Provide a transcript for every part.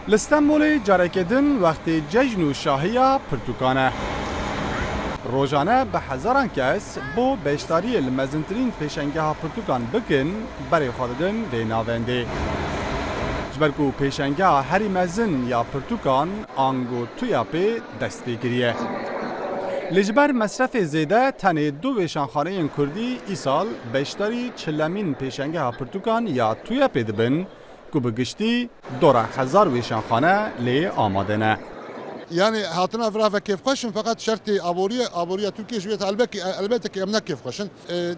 لستانبول جارکدن وقتی جشن و شاهی پرتوکانه روزانه به هزاران کس با بیشتری المزنترین پیشنگه پرتوکان بکن برای خواندن و ناونده. جبرکو پیشنگه هری مزن یا پرتوکان آنگو تویاپی دست بگیریه. لجبر مصرف زیده تنه دو ویشانخانه کردی ای سال بیشتری چلمین پیشنگه پرتوکان یا تویاپی دبن که بگشتی 2000 ویشانخانه لی آماده نه. يعني هاتنا فرافة كيف خشن فقط شرطي أبورية تركيا شوية البته كي أمنا كيف خشن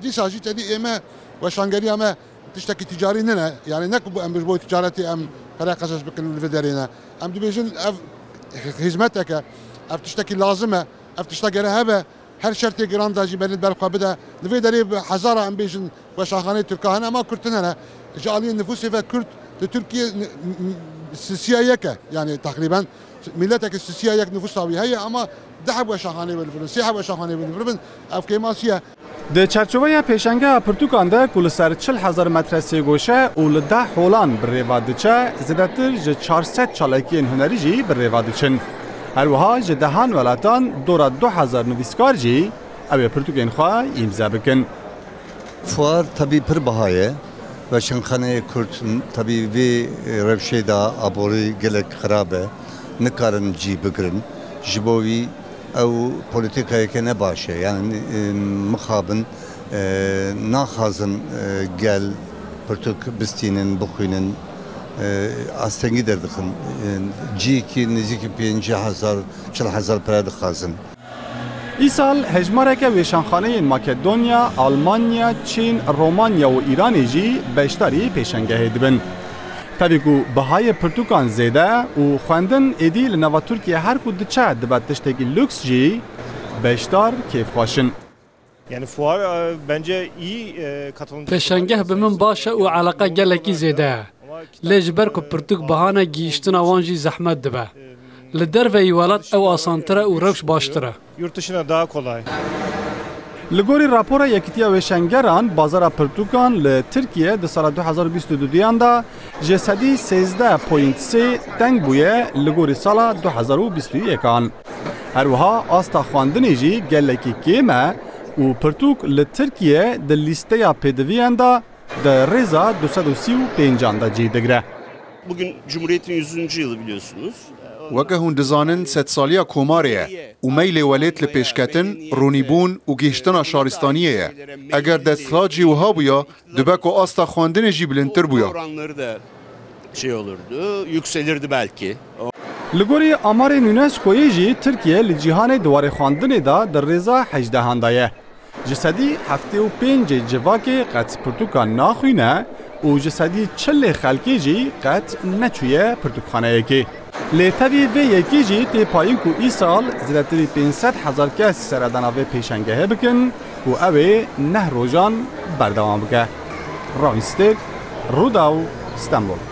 دي ساجي تدي إما وشانغري أما تشتكي تجاري لنا يعني نكبو أم بجبوي تجارتي أم فرا قصص بكن الفدرينا أم دبيجن خدمتك أف تشتكي لازمة أف تشتكي رهبة هر شرطي جراند جي بين البلقة بدا الفدري حزارة أم بيجن وشاخاني تركيا هنا ما كرتنا جعلين نفوسي فكرت لتركيا سيايكة يعني تقريبا ملتك السياسية يك نفوس طاوية هي أما دحب وشاخاني بالفرن سيحب وشاخاني بالفرن أفكيماسية. در چرچوبه پیشنگه پرتوکان ده کل سر 40,000 متر سیگوشه و لده هولان بریوادچه زدتر ج 400 چالاکین هنری جی بریوادچن. هر وها ج دهان ولاتان دور 2000 نویسکار جی اوی پرتوکین خواه امضا بکن. فوار tabii پر بهایه و شنخانه کرد tabii وی روشه دا آبوری گلک خرابه. نکارن جی بگرن جبوی او پولیتیکایی که نباشه یعنی مخابن ناخازن گل پرتوک بستینن بخوینن استنگی دردخن جی کی نزدیک 50,000 40,000 پرد خازن. ای سال هجماره که ویشانخانه مکدونیا، آلمانیا، چین، رومانیا و ایرانی جی بیشتری پیشنگه دبن. تابعو بهای پرتوکان زیده و خواندن ایدی لنوا ترکیه هر کود چه دبت تشتگی لوکس جی بیشتر کیف خواشن. Yani fuar bence iyi katılım. Peşengeh bimin başa u alaka geleki zede. Lejber ku Pirtuk bahane giyiştin avanji zahmet dibe. Li derve iwalat ew asantere û rewş baştir e. Yurt dışına daha kolay. Li gorî rapora Yekîtiya Wêşengeran bazara pirtûkan li Tirkiye di sala 2022 da ji sedî 13.3 teng bûye li gorî sala 2021. Her wiha asta xwandinê jî gelekî kêm e û pirtûk li Tirkiye di lîsteya pêdiviyan da di rêza 235 da cî digire. Bugün Cumhuriyet'in 100. yılı biliyorsunuz. وەکە هون دەزانن سەد ساڵیە کۆمارەیە و مەیلێ وەلێت لە پێشکەتن ڕوونیبوون و گەیشتنە شارستانیەیە ئەگەر دەستخراجی وها بووە دەبێت و ئاستا خواندنێژی بلندتر بووە. Li gorî amarên UNESCOyê jî Tirkiye li cîhanê diwarê xwandinê da di rêza 18 da ye. Ji sedî 75 civakê qet pirtûkan naxwîne û ji sedî 40 xelkê jî qet neçûye pirtûkxaneyekê. Lê tevî vê yekî jî tê payîn ku îsal zêdetirî 500,000 kes seredana vê pêşengehê bikin û ew ê neh rojan berdewam bike. Rawîn Stêk, Rûdaw, Stenbol.